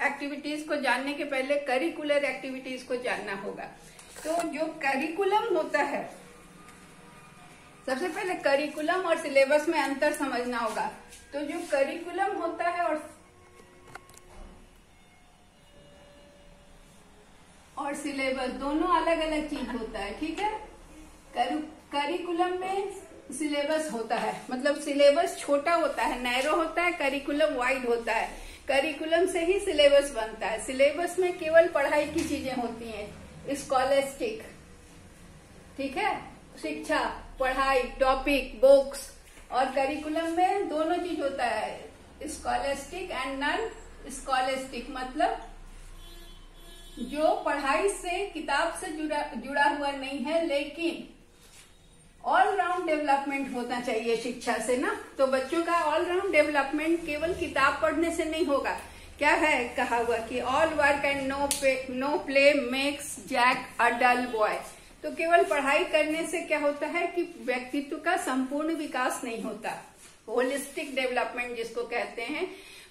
Activities को जानने के पहले करिकुलर एक्टिविटीज को जानना होगा। तो जो करिकुलम होता है, सबसे पहले करिकुलम और सिलेबस में अंतर समझना होगा। तो जो करिकुलम होता है और सिलेबस दोनों अलग अलग चीज होता है, ठीक है। करिकुलम में सिलेबस होता है, मतलब सिलेबस छोटा होता है, नैरो होता है, करिकुलम वाइड होता है। करिकुलम से ही सिलेबस बनता है। सिलेबस में केवल पढ़ाई की चीजें होती हैं, स्कॉलेस्टिक, ठीक है, शिक्षा, पढ़ाई, टॉपिक, बुक्स। और करिकुलम में दोनों चीज होता है, स्कॉलेस्टिक एंड नॉन स्कॉलेस्टिक, मतलब जो पढ़ाई से, किताब से जुड़ा हुआ नहीं है, लेकिन ऑल राउंड डेवलपमेंट होना चाहिए शिक्षा से ना। तो बच्चों का ऑल राउंड डेवलपमेंट केवल किताब पढ़ने से नहीं होगा। क्या है कहा हुआ कि all work and no play makes Jack a dull boy. तो केवल पढ़ाई करने से क्या होता है कि व्यक्तित्व का संपूर्ण विकास नहीं होता, होलिस्टिक डेवलपमेंट जिसको कहते हैं,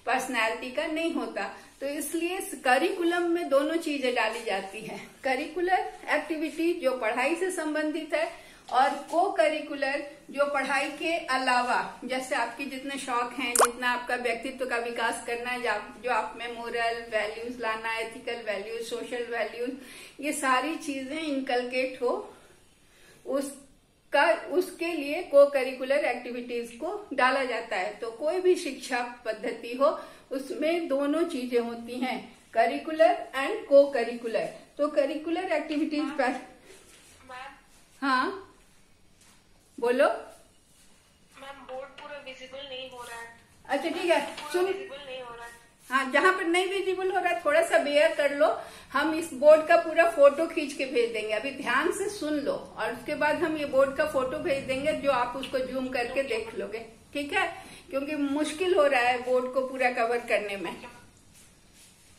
पर्सनैलिटी का नहीं होता। तो इसलिए करिकुलम में दोनों चीजें डाली जाती हैं, करिकुलर एक्टिविटी जो पढ़ाई से संबंधित है और को करिकुलर जो पढ़ाई के अलावा, जैसे आपके जितने शौक हैं, जितना आपका व्यक्तित्व का विकास करना है, जो आप में मोरल वैल्यूज लाना, एथिकल वैल्यूज, सोशल वैल्यूज, ये सारी चीजें इनकलकेट हो, उसके लिए को करिकुलर एक्टिविटीज को डाला जाता है। तो कोई भी शिक्षा पद्धति हो उसमें दोनों चीजें होती हैं, करिकुलर एंड को करिकुलर। तो करिकुलर एक्टिविटीज पर हाँ बोलो। मैम बोर्ड पूरा विजिबल नहीं हो रहा है। अच्छा ठीक है, सुन, विजिबल नहीं हो रहा है। हाँ, जहाँ पर नहीं विजिबल हो रहा है थोड़ा सा बेयर कर लो, हम इस बोर्ड का पूरा फोटो खींच के भेज देंगे। अभी ध्यान से सुन लो और उसके बाद हम ये बोर्ड का फोटो भेज देंगे, जो आप उसको जूम करके देख लोगे, ठीक है, क्योंकि मुश्किल हो रहा है बोर्ड को पूरा कवर करने में।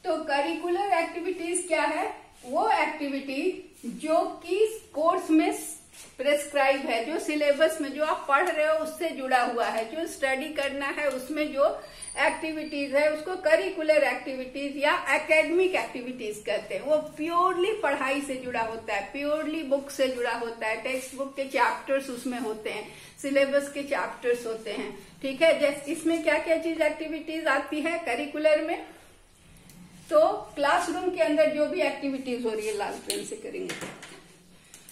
तो करिकुलर एक्टिविटीज क्या है? वो एक्टिविटी जो कि कोर्स में प्रेस्क्राइब है, जो सिलेबस में जो आप पढ़ रहे हो उससे जुड़ा हुआ है, जो स्टडी करना है उसमें जो एक्टिविटीज है उसको करिकुलर एक्टिविटीज या एकेडमिक एक्टिविटीज कहते हैं। वो प्योरली पढ़ाई से जुड़ा होता है, प्योरली बुक से जुड़ा होता है, टेक्स्ट बुक के चैप्टर्स उसमें होते हैं, सिलेबस के चैप्टर्स होते हैं, ठीक है। जैसे इसमें क्या क्या चीज एक्टिविटीज आती है करिकुलर में? तो क्लासरूम के अंदर जो भी एक्टिविटीज हो रही है, लाल पेन से करेंगे,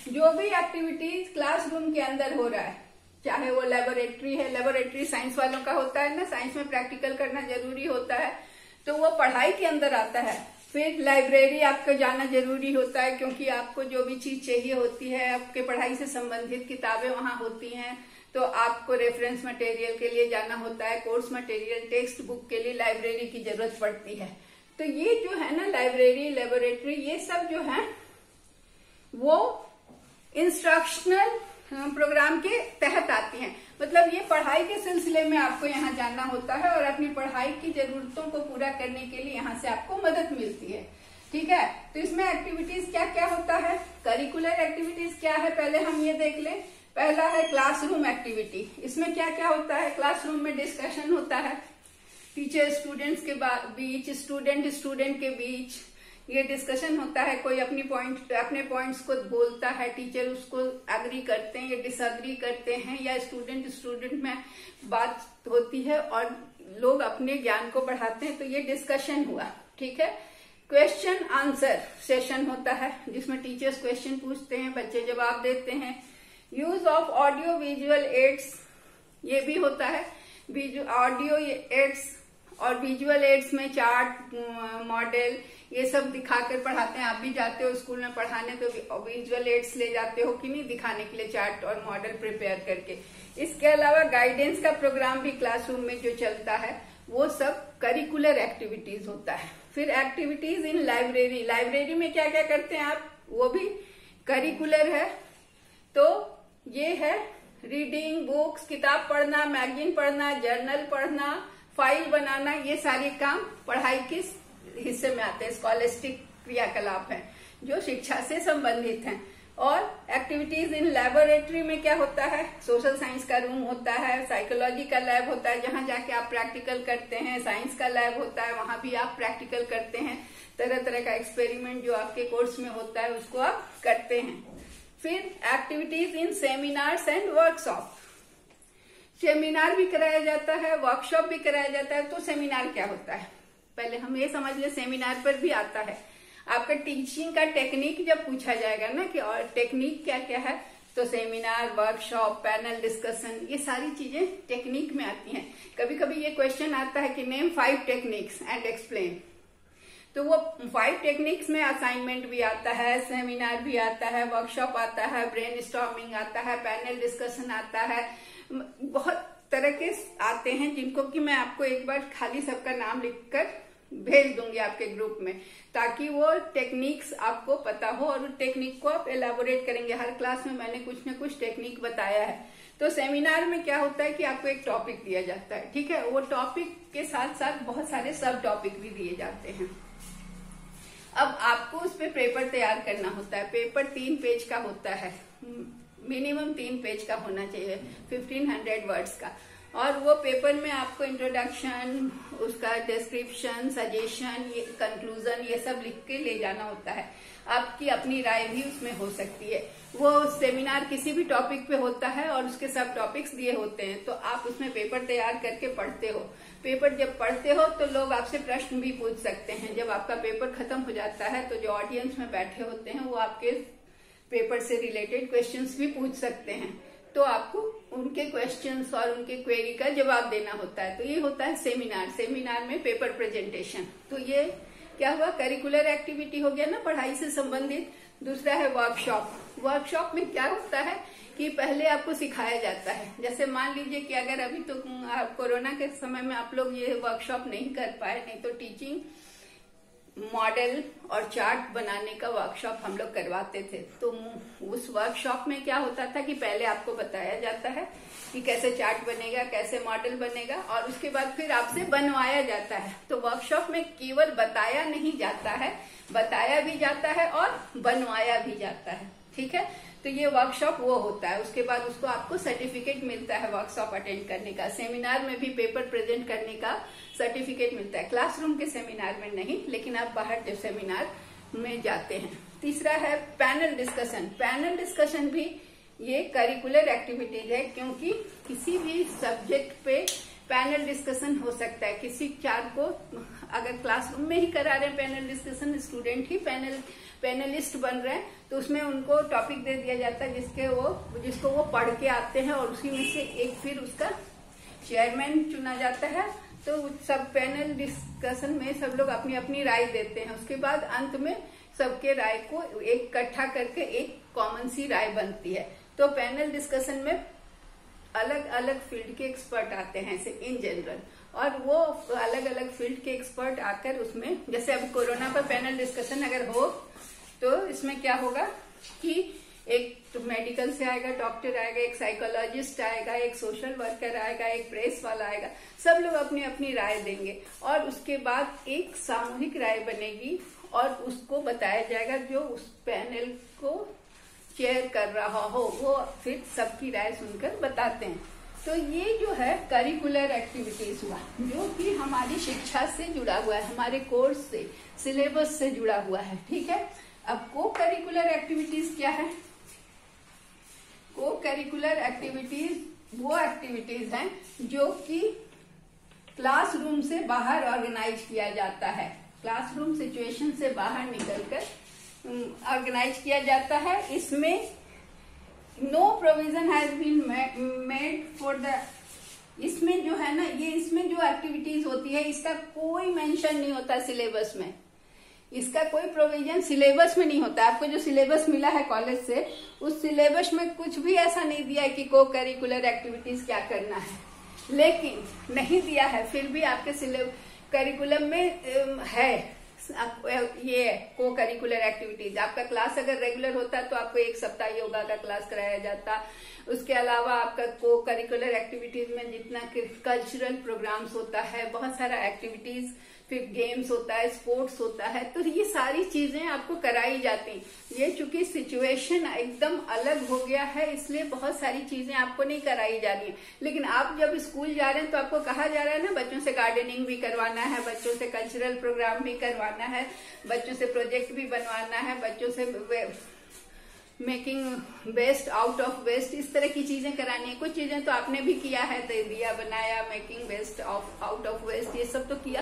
जो भी एक्टिविटीज क्लासरूम के अंदर हो रहा है, चाहे वो लेबोरेटरी है, लेबोरेटरी साइंस वालों का होता है ना, साइंस में प्रैक्टिकल करना जरूरी होता है, तो वो पढ़ाई के अंदर आता है। फिर लाइब्रेरी आपको जाना जरूरी होता है, क्योंकि आपको जो भी चीज चाहिए होती है, आपके पढ़ाई से संबंधित किताबें वहां होती हैं, तो आपको रेफरेंस मटेरियल के लिए जाना होता है, कोर्स मटेरियल, टेक्स्ट बुक के लिए लाइब्रेरी की जरूरत पड़ती है। तो ये जो है ना लाइब्रेरी, लेबोरेटरी, ये सब जो है वो इंस्ट्रक्शनल प्रोग्राम के तहत आती हैं। मतलब ये पढ़ाई के सिलसिले में आपको यहाँ जानना होता है और अपनी पढ़ाई की जरूरतों को पूरा करने के लिए यहाँ से आपको मदद मिलती है, ठीक है। तो इसमें एक्टिविटीज क्या क्या होता है, करिकुलर एक्टिविटीज क्या है, पहले हम ये देख लें। पहला है क्लासरूम एक्टिविटी। इसमें क्या क्या होता है? क्लासरूम में डिस्कशन होता है, टीचर स्टूडेंट्स के बीच, स्टूडेंट के बीच ये डिस्कशन होता है। कोई अपने पॉइंट्स को बोलता है, टीचर उसको एग्री करते हैं या डिसएग्री करते हैं, या स्टूडेंट में बात होती है और लोग अपने ज्ञान को बढ़ाते हैं। तो ये डिस्कशन हुआ, ठीक है। क्वेश्चन आंसर सेशन होता है, जिसमें टीचर्स क्वेश्चन पूछते हैं, बच्चे जवाब देते हैं। Use of audio visual aids, ये भी होता है। ऑडियो एड्स और विजुअल एड्स में चार्ट, मॉडल, ये सब दिखाकर पढ़ाते हैं। आप भी जाते हो स्कूल में पढ़ाने, तो विजुअल एड्स ले जाते हो कि नहीं, दिखाने के लिए चार्ट और मॉडल प्रिपेयर करके। इसके अलावा गाइडेंस का प्रोग्राम भी क्लासरूम में जो चलता है, वो सब करिकुलर एक्टिविटीज होता है। फिर एक्टिविटीज इन लाइब्रेरी, लाइब्रेरी में क्या क्या करते हैं आप, वो भी करिकुलर है। तो ये है रीडिंग, बुक्स, किताब पढ़ना, मैगजीन पढ़ना, जर्नल पढ़ना, फाइल बनाना, ये सारे काम पढ़ाई के हिस्से में आते हैं, स्कॉलेस्टिक क्रियाकलाप हैं जो शिक्षा से संबंधित हैं। और एक्टिविटीज इन लेबोरेटरी में क्या होता है, सोशल साइंस का रूम होता है, साइकोलॉजी का लैब होता है जहां जाके आप प्रैक्टिकल करते हैं, साइंस का लैब होता है वहां भी आप प्रैक्टिकल करते हैं, तरह तरह का एक्सपेरिमेंट जो आपके कोर्स में होता है उसको आप करते हैं। फिर activities in seminars and workshop, seminar भी कराया जाता है, वर्कशॉप भी कराया जाता है। तो सेमिनार क्या होता है पहले हम ये समझ ले, सेमिनार पर भी आता है आपका टीचिंग का टेक्निक जब पूछा जाएगा ना कि और टेक्निक क्या क्या है, तो सेमिनार, वर्कशॉप, पैनल डिस्कशन, ये सारी चीजें टेक्निक में आती हैं। कभी कभी ये क्वेश्चन आता है कि नेम 5 टेक्निक्स एंड एक्सप्लेन, तो वो 5 टेक्निक्स में असाइनमेंट भी आता है, सेमिनार भी आता है, वर्कशॉप आता है, ब्रेनस्टॉर्मिंग आता है, पैनल डिस्कशन आता है, बहुत तरह के आते हैं जिनको कि मैं आपको एक बार खाली सबका नाम लिखकर भेज दूंगी आपके ग्रुप में, ताकि वो टेक्निक्स आपको पता हो और टेक्निक को आप एलाबोरेट करेंगे। हर क्लास में मैंने कुछ न कुछ टेक्निक बताया है। तो सेमिनार में क्या होता है कि आपको एक टॉपिक दिया जाता है, ठीक है, वो टॉपिक के साथ साथ बहुत सारे सब टॉपिक भी दिए जाते हैं। अब आपको उस पर पेपर तैयार करना होता है। पेपर 3 पेज का होता है, मिनिमम 3 पेज का होना चाहिए, 1500 वर्ड्स का। और वो पेपर में आपको इंट्रोडक्शन, उसका डिस्क्रिप्शन, सजेशन, ये कंक्लूजन, ये सब लिख के ले जाना होता है। आपकी अपनी राय भी उसमें हो सकती है। वो सेमिनार किसी भी टॉपिक पे होता है और उसके सब टॉपिक्स दिए होते हैं, तो आप उसमें पेपर तैयार करके पढ़ते हो। पेपर जब पढ़ते हो तो लोग आपसे प्रश्न भी पूछ सकते हैं। जब आपका पेपर खत्म हो जाता है तो जो ऑडियंस में बैठे होते हैं वो आपके पेपर से रिलेटेड क्वेश्चंस भी पूछ सकते हैं, तो आपको उनके क्वेश्चंस और उनके क्वेरी का जवाब देना होता है। तो ये होता है सेमिनार। सेमिनार में पेपर प्रेजेंटेशन। तो ये क्या हुआ, करिकुलर एक्टिविटी हो गया ना, पढ़ाई से संबंधित। दूसरा है वर्कशॉप। वर्कशॉप में क्या होता है कि पहले आपको सिखाया जाता है। जैसे मान लीजिए कि अगर अभी तो कोरोना के समय में आप लोग ये वर्कशॉप नहीं कर पाए, नहीं तो टीचिंग मॉडल और चार्ट बनाने का वर्कशॉप हम लोग करवाते थे। तो उस वर्कशॉप में क्या होता था कि पहले आपको बताया जाता है कि कैसे चार्ट बनेगा, कैसे मॉडल बनेगा, और उसके बाद फिर आपसे बनवाया जाता है। तो वर्कशॉप में केवल बताया नहीं जाता है, बताया भी जाता है और बनवाया भी जाता है, ठीक है। तो ये वर्कशॉप वो होता है। उसके बाद उसको आपको सर्टिफिकेट मिलता है वर्कशॉप अटेंड करने का। सेमिनार में भी पेपर प्रेजेंट करने का सर्टिफिकेट मिलता है, क्लासरूम के सेमिनार में नहीं, लेकिन आप बाहर जब सेमिनार में जाते हैं। तीसरा है पैनल डिस्कशन। पैनल डिस्कशन भी ये करिकुलर एक्टिविटीज है, क्योंकि किसी भी सब्जेक्ट पे पैनल डिस्कशन हो सकता है। किसी चार को अगर क्लासरूम में ही करा रहे हैं पैनल डिस्कशन, स्टूडेंट ही पैनलिस्ट बन रहे हैं, तो उसमें उनको टॉपिक दे दिया जाता है जिसको वो पढ़ के आते हैं, और उसी में से एक फिर उसका चेयरमैन चुना जाता है। तो सब पैनल डिस्कशन में सब लोग अपनी अपनी राय देते हैं। उसके बाद अंत में सबके राय को एक इकट्ठा करके एक कॉमन सी राय बनती है। तो पैनल डिस्कशन में अलग अलग फील्ड के एक्सपर्ट आते हैं ऐसे इन जनरल, और वो अलग अलग फील्ड के एक्सपर्ट आकर उसमें, जैसे अभी कोरोना पर पैनल डिस्कशन अगर हो तो इसमें क्या होगा कि एक तो मेडिकल से आएगा, डॉक्टर आएगा, एक साइकोलॉजिस्ट आएगा, एक सोशल वर्कर आएगा, एक प्रेस वाला आएगा, सब लोग अपनी अपनी राय देंगे, और उसके बाद एक सामूहिक राय बनेगी और उसको बताया जाएगा। जो उस पैनल को चेयर कर रहा हो वो फिर सबकी राय सुनकर बताते हैं। तो ये जो है करिकुलर एक्टिविटीज हुआ, जो कि हमारी शिक्षा से जुड़ा हुआ है, हमारे कोर्स से, सिलेबस से जुड़ा हुआ है, ठीक है। अब को करिकुलर एक्टिविटीज क्या है? को करिकुलर एक्टिविटीज वो एक्टिविटीज हैं जो कि क्लासरूम से बाहर ऑर्गेनाइज किया जाता है। क्लासरूम सिचुएशन से बाहर निकलकर ऑर्गेनाइज किया जाता है। इसमें no provision has been made for the, इसमें जो है ना, ये इसमें जो एक्टिविटीज होती है इसका कोई मेंशन नहीं होता सिलेबस में। इसका कोई प्रोविजन सिलेबस में नहीं होता। आपको जो सिलेबस मिला है कॉलेज से, उस सिलेबस में कुछ भी ऐसा नहीं दिया है कि को करिकुलर एक्टिविटीज क्या करना है, लेकिन नहीं दिया है, फिर भी आपके करिकुलम में है ये को करिकुलर एक्टिविटीज। आपका क्लास अगर रेगुलर होता तो आपको 1 सप्ताह योगा का क्लास कराया जाता। उसके अलावा आपका को करिकुलर एक्टिविटीज में जितना कल्चरल प्रोग्राम्स होता है, बहुत सारा एक्टिविटीज फिर गेम्स होता है, स्पोर्ट्स होता है, तो ये सारी चीजें आपको कराई जाती हैं। ये चूंकि सिचुएशन एकदम अलग हो गया है, इसलिए बहुत सारी चीजें आपको नहीं कराई जा रही है। लेकिन आप जब स्कूल जा रहे हैं तो आपको कहा जा रहा है ना, बच्चों से गार्डनिंग भी करवाना है, बच्चों से कल्चरल प्रोग्राम भी करवाना है, बच्चों से प्रोजेक्ट भी बनवाना है, बच्चों से making best out of waste, इस तरह की चीजें करानी है। कुछ चीजें तो आपने भी किया है, दिया बनाया, making best out of waste, ये सब तो किया।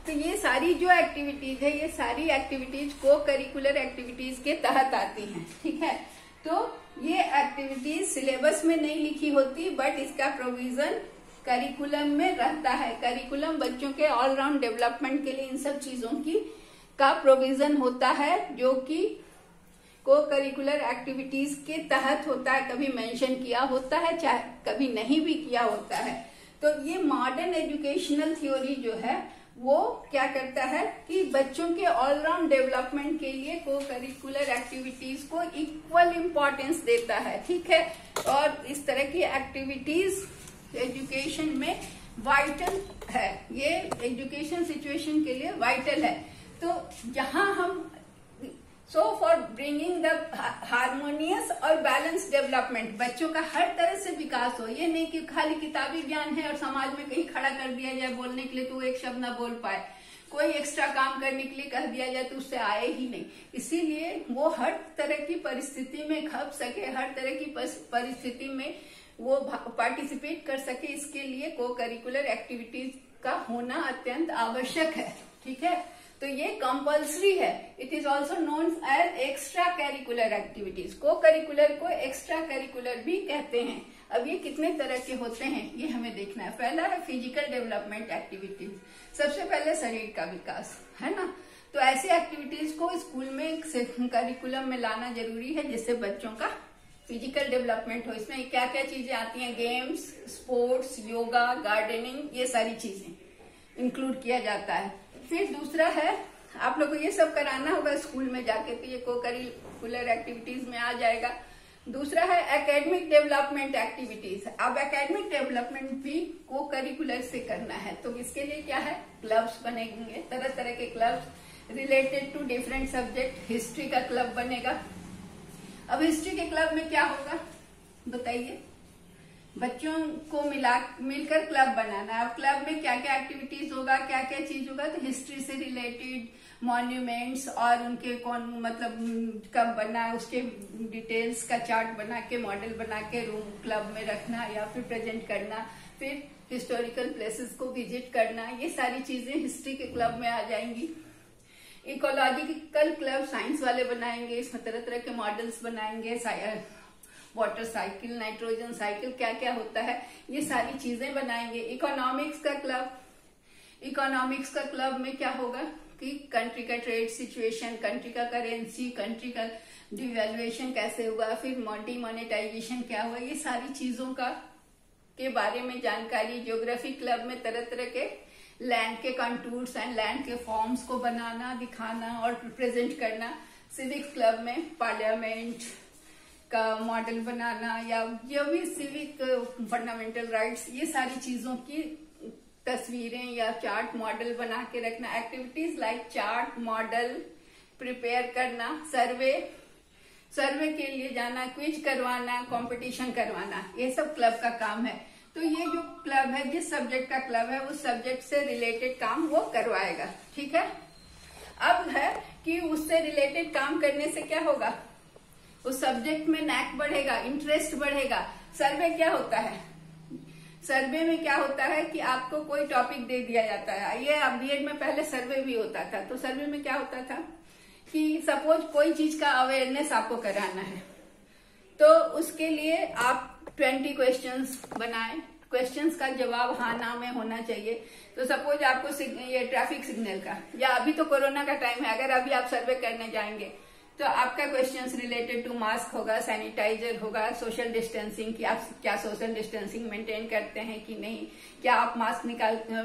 तो ये सारी जो एक्टिविटीज है, ये सारी एक्टिविटीज को करिकुलर एक्टिविटीज के तहत आती हैं, ठीक है। तो ये एक्टिविटीज सिलेबस में नहीं लिखी होती, बट इसका प्रोविजन करिकुलम में रहता है। करिकुलम बच्चों के ऑलराउंड डेवलपमेंट के लिए इन सब चीजों का प्रोविजन होता है, जो कि को करिकुलर एक्टिविटीज के तहत होता है। कभी मेंशन किया होता है, चाहे कभी नहीं भी किया होता है। तो ये मॉडर्न एजुकेशनल थ्योरी जो है वो क्या करता है कि बच्चों के ऑलराउंड डेवलपमेंट के लिए को करिकुलर एक्टिविटीज को इक्वल इम्पोर्टेंस देता है, ठीक है। और इस तरह की एक्टिविटीज एजुकेशन में वाइटल है, ये एजुकेशन सिचुएशन के लिए वाइटल है। तो जहां हम फॉर ब्रिंगिंग द हार्मोनियस और बैलेंस डेवलपमेंट, बच्चों का हर तरह से विकास हो। ये नहीं कि खाली किताबी ज्ञान है और समाज में कहीं खड़ा कर दिया जाए बोलने के लिए तो वो एक शब्द ना बोल पाए, कोई एक्स्ट्रा काम करने के लिए कह दिया जाए तो उससे आए ही नहीं। इसीलिए वो हर तरह की परिस्थिति में खप सके, हर तरह की परिस्थिति में वो पार्टिसिपेट कर सके, इसके लिए को करिकुलर एक्टिविटीज का होना अत्यंत आवश्यक है, ठीक है। तो ये कंपल्सरी है। It is also known as extra curricular activities. Co curricular को एक्स्ट्रा करिकुलर भी कहते हैं। अब ये कितने तरह के होते हैं ये हमें देखना है। पहला है फिजिकल डेवलपमेंट एक्टिविटीज, सबसे पहले शरीर का विकास, है ना। तो ऐसी एक्टिविटीज को स्कूल में करिकुलम में लाना जरूरी है जिससे बच्चों का फिजिकल डेवलपमेंट हो। इसमें क्या क्या चीजें आती हैं, गेम्स, स्पोर्ट्स, योगा, गार्डनिंग, ये सारी चीजें इंक्लूड किया जाता है। फिर दूसरा है, आप लोगों को ये सब कराना होगा स्कूल में जाके, तो ये को करिकुलर एक्टिविटीज में आ जाएगा। दूसरा है एकेडमिक डेवलपमेंट एक्टिविटीज। अब एकेडमिक डेवलपमेंट भी को करिकुलर से करना है, तो इसके लिए क्या है, क्लब्स बनेंगे, तरह तरह के clubs related to different subject. History का क्लब बनेगा। अब हिस्ट्री के क्लब में क्या होगा बताइए, बच्चों को मिलकर क्लब बनाना है। अब क्लब में क्या क्या एक्टिविटीज होगा, क्या क्या चीज होगा, तो हिस्ट्री से रिलेटेड मॉन्यूमेंट्स और उनके कौन मतलब कब बना है उसके डिटेल्स का चार्ट बना के, मॉडल बना के रूम क्लब में रखना या फिर प्रेजेंट करना। फिर हिस्टोरिकल प्लेसेस को विजिट करना, ये सारी चीजें हिस्ट्री के क्लब में आ जाएंगी। इकोलॉजिकल क्लब साइंस वाले बनाएंगे, इसमें तरह तरह के मॉडल्स बनाएंगे, वाटर साइकिल, नाइट्रोजन साइकिल, क्या क्या होता है ये सारी चीजें बनाएंगे। इकोनॉमिक्स का क्लब में क्या होगा कि कंट्री का ट्रेड सिचुएशन, कंट्री का करेंसी, कंट्री का डिवैल्यूएशन कैसे हुआ, फिर डीमोनेटाइजेशन क्या हुआ, ये सारी चीजों के बारे में जानकारी। ज्योग्राफी क्लब में तरह तरह के लैंड के कंटूर्स एंड लैंड के फॉर्म्स को बनाना, दिखाना और प्रेजेंट करना। सिविक्स क्लब में पार्लियामेंट का मॉडल बनाना या जो भी सिविक फंडामेंटल राइट्स, ये सारी चीजों की तस्वीरें या चार्ट मॉडल बना के रखना। Activities like chart model prepare करना, सर्वे के लिए जाना, क्विज करवाना, कंपटीशन करवाना, ये सब क्लब का काम है। तो ये जो क्लब है, जिस सब्जेक्ट का क्लब है उस सब्जेक्ट से रिलेटेड काम वो करवाएगा, ठीक है। अब है कि उससे रिलेटेड काम करने से क्या होगा, उस सब्जेक्ट में नैक बढ़ेगा, इंटरेस्ट बढ़ेगा। सर्वे क्या होता है, सर्वे में क्या होता है कि आपको कोई टॉपिक दे दिया जाता है। ये अब बीएड में पहले सर्वे भी होता था, तो सर्वे में क्या होता था कि सपोज कोई चीज का अवेयरनेस आपको कराना है, तो उसके लिए आप 20 क्वेश्चंस बनाएं। क्वेश्चंस का जवाब हाँ ना में होना चाहिए। तो सपोज आपको ये ट्रैफिक सिग्नल का, या अभी तो कोरोना का टाइम है, अगर अभी आप सर्वे करने जाएंगे तो आपका क्वेश्चंस रिलेटेड टू मास्क होगा, सैनिटाइजर होगा, सोशल डिस्टेंसिंग की आप क्या सोशल डिस्टेंसिंग मेंटेन करते हैं कि नहीं, क्या आप मास्क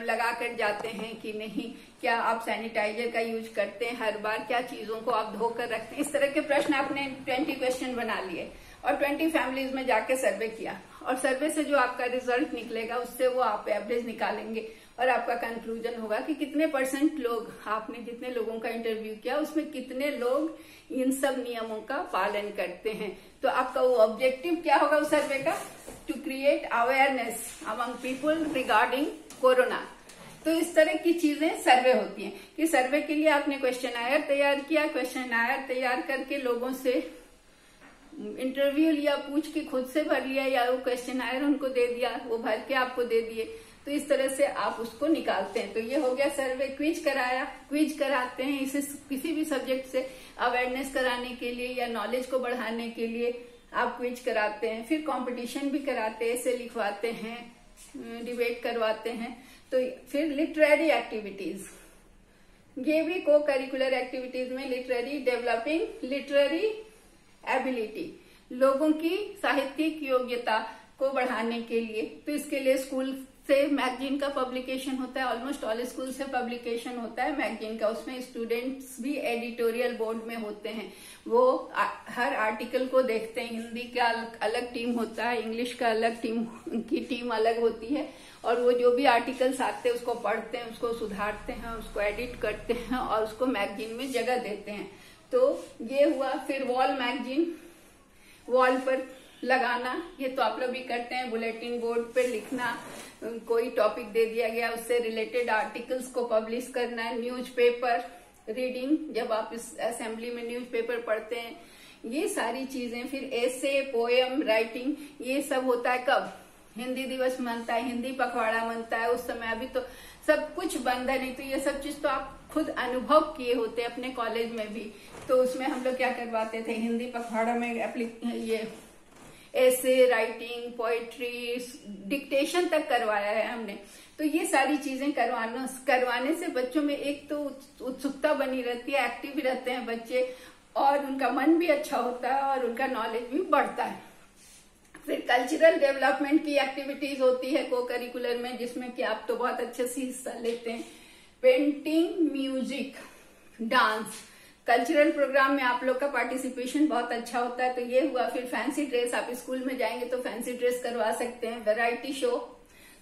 लगा कर जाते हैं कि नहीं, क्या आप सैनिटाइजर का यूज करते हैं हर बार, क्या चीजों को आप धोकर रखते हैं। इस तरह के प्रश्न आपने 20 क्वेश्चन बना लिए और 20 फैमिलीज में जाके सर्वे किया, और सर्वे से जो आपका रिजल्ट निकलेगा उससे वो आप एवरेज निकालेंगे और आपका कंक्लूजन होगा कि कितने % लोग, आपने जितने लोगों का इंटरव्यू किया उसमें कितने लोग इन सब नियमों का पालन करते हैं। तो आपका वो ऑब्जेक्टिव क्या होगा उस सर्वे का, to create awareness among people regarding corona. तो इस तरह की चीजें सर्वे होती हैं कि सर्वे के लिए आपने क्वेश्चनायर तैयार किया, क्वेश्चनायर तैयार करके लोगों से इंटरव्यू लिया, पूछ के खुद से भर लिया, या वो क्वेश्चनायर उनको दे दिया, वो भर के आपको दे दिए। तो इस तरह से आप उसको निकालते हैं। तो ये हो गया सर्वे। क्विज कराया, क्विज कराते हैं, इसे किसी भी सब्जेक्ट से अवेयरनेस कराने के लिए या नॉलेज को बढ़ाने के लिए आप क्विज कराते हैं। फिर कंपटीशन भी कराते हैं, ऐसे लिखवाते हैं, डिबेट करवाते हैं। तो फिर लिटरेरी एक्टिविटीज, ये भी को करिकुलर एक्टिविटीज में लिटरेरी, डेवलपिंग लिटरेरी एबिलिटी, लोगों की साहित्यिक योग्यता को बढ़ाने के लिए। तो इसके लिए स्कूल से मैगजीन का पब्लिकेशन होता है, ऑलमोस्ट ऑल स्कूल से पब्लिकेशन होता है मैगजीन का। उसमें स्टूडेंट्स भी एडिटोरियल बोर्ड में होते हैं, वो हर आर्टिकल को देखते हैं। हिंदी का अलग टीम होता है, इंग्लिश का अलग टीम की टीम अलग होती है, और वो जो भी आर्टिकल्स आते हैं उसको पढ़ते हैं, उसको सुधारते हैं, उसको एडिट करते हैं और उसको मैगजीन में जगह देते हैं। तो ये हुआ। फिर वॉल मैगजीन, वॉल पर लगाना, ये तो आप लोग भी करते हैं। बुलेटिन बोर्ड पे लिखना, कोई टॉपिक दे दिया गया उससे रिलेटेड आर्टिकल्स को पब्लिश करना। न्यूज़पेपर रीडिंग, जब आप इस असेंबली में न्यूज़पेपर पढ़ते हैं, ये सारी चीजें। फिर एसे, पोएम राइटिंग, ये सब होता है कब, हिंदी दिवस मनता है, हिंदी पखवाड़ा मनता है उस समय। अभी तो सब कुछ बंद है, नहीं तो ये सब चीज तो आप खुद अनुभव किए होते अपने कॉलेज में भी। तो उसमें हम लोग क्या करवाते थे, हिंदी पखवाड़ा में ये ऐसे, राइटिंग, पोएट्री, डिक्टेशन तक करवाया है हमने। तो ये सारी चीजें करवाने से बच्चों में एक तो उत्सुकता बनी रहती है, एक्टिव रहते हैं बच्चे, और उनका मन भी अच्छा होता है और उनका नॉलेज भी बढ़ता है। फिर कल्चरल डेवलपमेंट की एक्टिविटीज होती है को करिकुलर में, जिसमें कि आप तो बहुत अच्छे से हिस्सा लेते हैं। Painting, music, dance, cultural programme में आप लोग का पार्टिसिपेशन बहुत अच्छा होता है। तो ये हुआ। फिर फैंसी ड्रेस, आप स्कूल में जाएंगे तो फैंसी ड्रेस करवा सकते हैं। वैरायटी शो,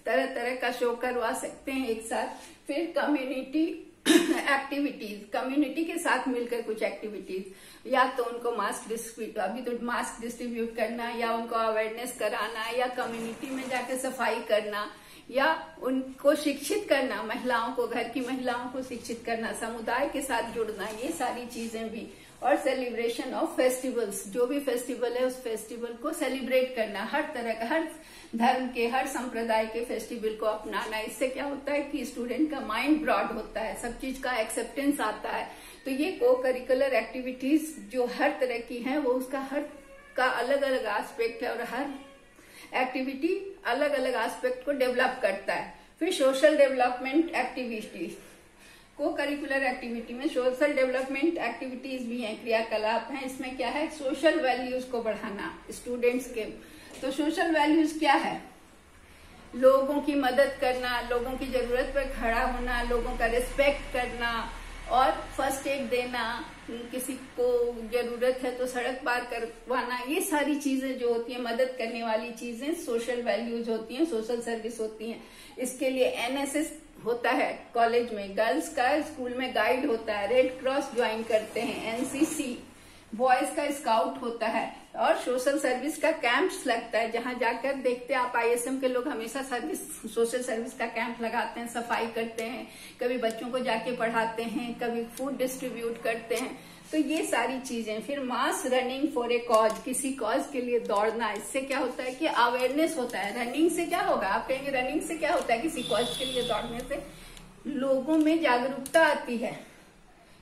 तरह तरह का शो करवा सकते हैं एक साथ। फिर कम्युनिटी एक्टिविटीज, कम्युनिटी के साथ मिलकर कुछ एक्टिविटीज, या तो उनको मास्क डिस्ट्रीब्यूट, अभी तो मास्क डिस्ट्रीब्यूट करना, या उनको अवेयरनेस कराना, या कम्युनिटी में जाकर सफाई करना, या उनको शिक्षित करना, महिलाओं को, घर की महिलाओं को शिक्षित करना, समुदाय के साथ जुड़ना, ये सारी चीजें भी। और सेलिब्रेशन ऑफ फेस्टिवल्स, जो भी फेस्टिवल है उस फेस्टिवल को सेलिब्रेट करना, हर तरह का, हर धर्म के, हर संप्रदाय के फेस्टिवल को अपनाना। इससे क्या होता है कि स्टूडेंट का माइंड ब्रॉड होता है, सब चीज का एक्सेप्टेंस आता है। तो ये को करिकुलर एक्टिविटीज जो हर तरह की है, वो उसका हर का अलग अलग एस्पेक्ट है, और हर एक्टिविटी अलग अलग एस्पेक्ट को डेवलप करता है। फिर social development activities, co curricular activity में सोशल डेवलपमेंट एक्टिविटीज भी हैं, क्रियाकलाप हैं। इसमें क्या है, सोशल वैल्यूज को बढ़ाना स्टूडेंट्स के। तो सोशल वैल्यूज क्या है, लोगों की मदद करना, लोगों की जरूरत पर खड़ा होना, लोगों का रिस्पेक्ट करना, और फर्स्ट एड देना, किसी को जरूरत है तो सड़क पार करवाना, ये सारी चीजें जो होती हैं मदद करने वाली चीजें सोशल वैल्यूज होती हैं, सोशल सर्विस होती हैं। इसके लिए एनएसएस होता है कॉलेज में, गर्ल्स का स्कूल में गाइड होता है, रेड क्रॉस ज्वाइन करते हैं, एनसीसी, बॉयज का स्काउट होता है, और सोशल सर्विस का कैंप्स लगता है, जहां जाकर देखते हैं आप, आईएसएम के लोग हमेशा सर्विस, सोशल सर्विस का कैंप लगाते हैं, सफाई करते हैं, कभी बच्चों को जाके पढ़ाते हैं, कभी फूड डिस्ट्रीब्यूट करते हैं। तो ये सारी चीजें। फिर मास रनिंग फॉर ए कॉज, किसी कॉज के लिए दौड़ना, इससे क्या होता है कि अवेयरनेस होता है। रनिंग से क्या होगा, आप कहेंगे रनिंग से क्या होता है, किसी कॉज के लिए दौड़ने से लोगों में जागरूकता आती है,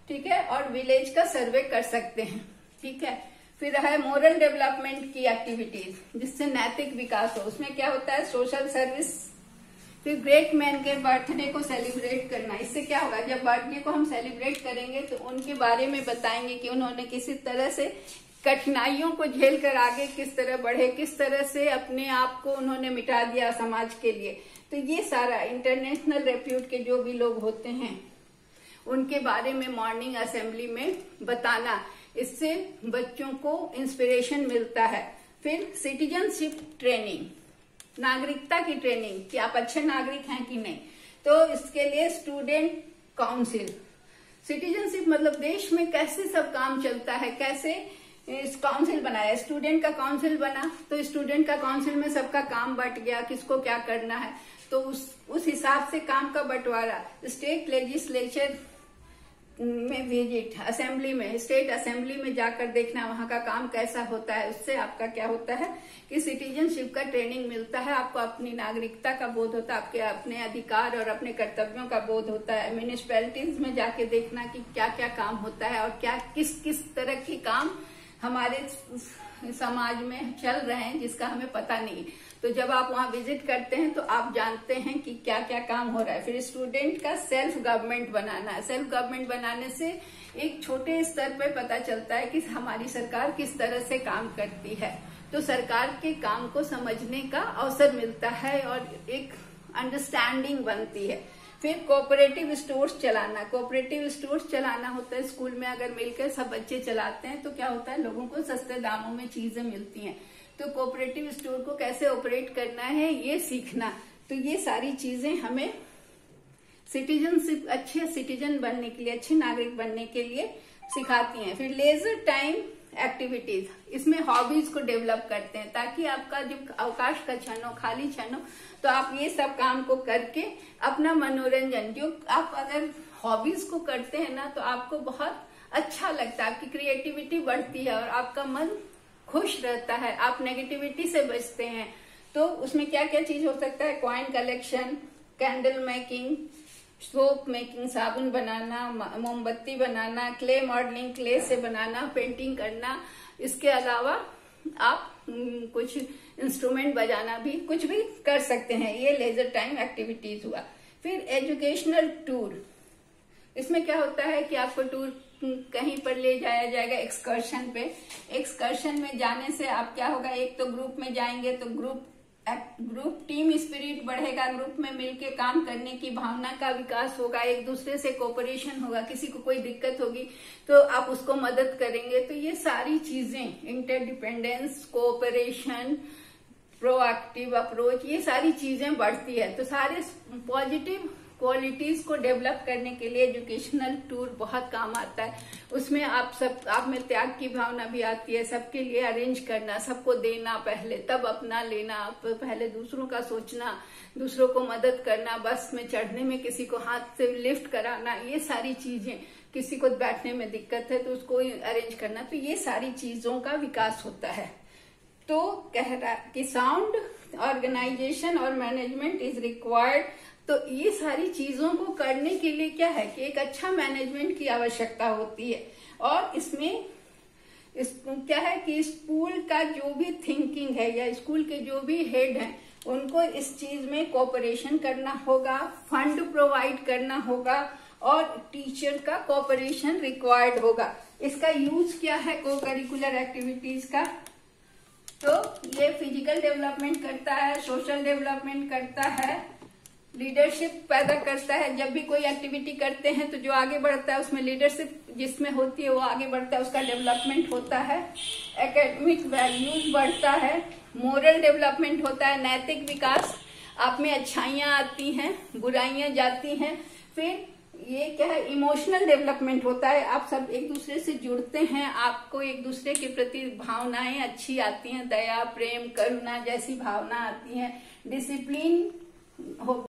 ठीक है, और विलेज का सर्वे कर सकते हैं, ठीक है। फिर है मोरल डेवलपमेंट की एक्टिविटीज, जिससे नैतिक विकास हो। उसमें क्या होता है, सोशल सर्विस। फिर ग्रेट मैन के बर्थडे को सेलिब्रेट करना, इससे क्या होगा, जब बर्थडे को हम सेलिब्रेट करेंगे तो उनके बारे में बताएंगे कि उन्होंने किसी तरह से कठिनाइयों को झेल कर आगे किस तरह बढ़े, किस तरह से अपने आप को उन्होंने मिटा दिया समाज के लिए। तो ये सारा इंटरनेशनल रेप्यूट के जो भी लोग होते हैं उनके बारे में मॉर्निंग असेंबली में बताना, इससे बच्चों को इंस्पिरेशन मिलता है। फिर सिटीजनशिप ट्रेनिंग, नागरिकता की ट्रेनिंग कि आप अच्छे नागरिक हैं कि नहीं। तो इसके लिए स्टूडेंट काउंसिल, सिटीजनशिप मतलब देश में कैसे सब काम चलता है, कैसे इस काउंसिल बनाया, स्टूडेंट का काउंसिल बना, तो स्टूडेंट का काउंसिल में सबका काम बट गया, किसको क्या करना है, तो उस हिसाब से काम का बंटवारा। स्टेट लेजिस्लेचर में विजिट, असेंबली में, स्टेट असेंबली में जाकर देखना वहां का काम कैसा होता है। उससे आपका क्या होता है कि सिटीजनशिप का ट्रेनिंग मिलता है, आपको अपनी नागरिकता का बोध होता है, आपके अपने अधिकार और अपने कर्तव्यों का बोध होता है। म्यूनिसिपैलिटीज में जाके देखना कि क्या क्या काम होता है और क्या किस किस तरह के काम हमारे समाज में चल रहे हैं जिसका हमें पता नहीं। तो जब आप वहां विजिट करते हैं तो आप जानते हैं कि क्या क्या काम हो रहा है। फिर स्टूडेंट का सेल्फ गवर्नमेंट बनाना है। सेल्फ गवर्नमेंट बनाने से एक छोटे स्तर पर पता चलता है कि हमारी सरकार किस तरह से काम करती है, तो सरकार के काम को समझने का अवसर मिलता है और एक अंडरस्टैंडिंग बनती है। फिर कोऑपरेटिव स्टोर्स चलाना, कोऑपरेटिव स्टोर्स चलाना होता है स्कूल में अगर मिलकर सब बच्चे चलाते हैं तो क्या होता है, लोगों को सस्ते दामों में चीजें मिलती हैं। तो कोऑपरेटिव स्टोर को कैसे ऑपरेट करना है ये सीखना। तो ये सारी चीजें हमें सिटीजनशिप, अच्छे सिटीजन बनने के लिए, अच्छे नागरिक बनने के लिए सिखाती हैं। फिर लेजर टाइम एक्टिविटीज, इसमें हॉबीज को डेवलप करते हैं ताकि आपका जो अवकाश का क्षण हो, खाली क्षण हो, तो आप ये सब काम को करके अपना मनोरंजन, जो आप अगर हॉबीज को करते हैं ना तो आपको बहुत अच्छा लगता है, आपकी क्रिएटिविटी बढ़ती है और आपका मन खुश रहता है, आप नेगेटिविटी से बचते हैं। तो उसमें क्या क्या चीज हो सकता है, coin collection, candle making, soap making, साबुन बनाना, मोमबत्ती बनाना, क्ले मॉडलिंग, क्ले से बनाना, पेंटिंग करना। इसके अलावा आप कुछ इंस्ट्रूमेंट बजाना भी, कुछ भी कर सकते हैं। ये लेजर टाइम एक्टिविटीज हुआ। फिर एजुकेशनल टूर, इसमें क्या होता है कि आपको टूर कहीं पर ले जाया जाएगा एक्सकर्शन पे। एक्सकर्शन में जाने से आप क्या होगा, एक तो ग्रुप में जाएंगे तो ग्रुप टीम स्पिरिट बढ़ेगा, ग्रुप में मिलके काम करने की भावना का विकास होगा, एक दूसरे से कोऑपरेशन होगा, किसी को कोई दिक्कत होगी तो आप उसको मदद करेंगे। तो ये सारी चीजें, इंटरडिपेंडेंस, कोऑपरेशन, प्रोएक्टिव अप्रोच, ये सारी चीजें बढ़ती है। तो सारे पॉजिटिव क्वालिटीज को डेवलप करने के लिए एजुकेशनल टूर बहुत काम आता है। उसमें आप में त्याग की भावना भी आती है, सबके लिए अरेंज करना, सबको देना पहले, तब अपना लेना, पहले दूसरों का सोचना, दूसरों को मदद करना, बस में चढ़ने में किसी को हाथ से लिफ्ट कराना, ये सारी चीजें, किसी को बैठने में दिक्कत है तो उसको अरेंज करना, तो ये सारी चीजों का विकास होता है। तो कह रहा कि साउंड ऑर्गेनाइजेशन और मैनेजमेंट इज रिक्वायर्ड। तो ये सारी चीजों को करने के लिए क्या है कि एक अच्छा मैनेजमेंट की आवश्यकता होती है। और इसमें क्या है कि स्कूल का जो भी थिंकिंग है या स्कूल के जो भी हेड हैं उनको इस चीज में कोऑपरेशन करना होगा, फंड प्रोवाइड करना होगा और टीचर का कोऑपरेशन रिक्वायर्ड होगा। इसका यूज क्या है को करिकुलर एक्टिविटीज का, तो ये फिजिकल डेवलपमेंट करता है, सोशल डेवलपमेंट करता है, लीडरशिप पैदा करता है। जब भी कोई एक्टिविटी करते हैं तो जो आगे बढ़ता है उसमें लीडरशिप जिसमें होती है वो आगे बढ़ता है, उसका डेवलपमेंट होता है। एकेडमिक वैल्यूज बढ़ता है, मोरल डेवलपमेंट होता है, नैतिक विकास, आप में अच्छाइयां आती हैं, बुराइयां जाती हैं। फिर ये क्या है, इमोशनल डेवलपमेंट होता है, आप सब एक दूसरे से जुड़ते हैं, आपको एक दूसरे के प्रति भावनाएं अच्छी आती हैं, दया, प्रेम, करुणा जैसी भावना आती हैं। डिसिप्लिन हो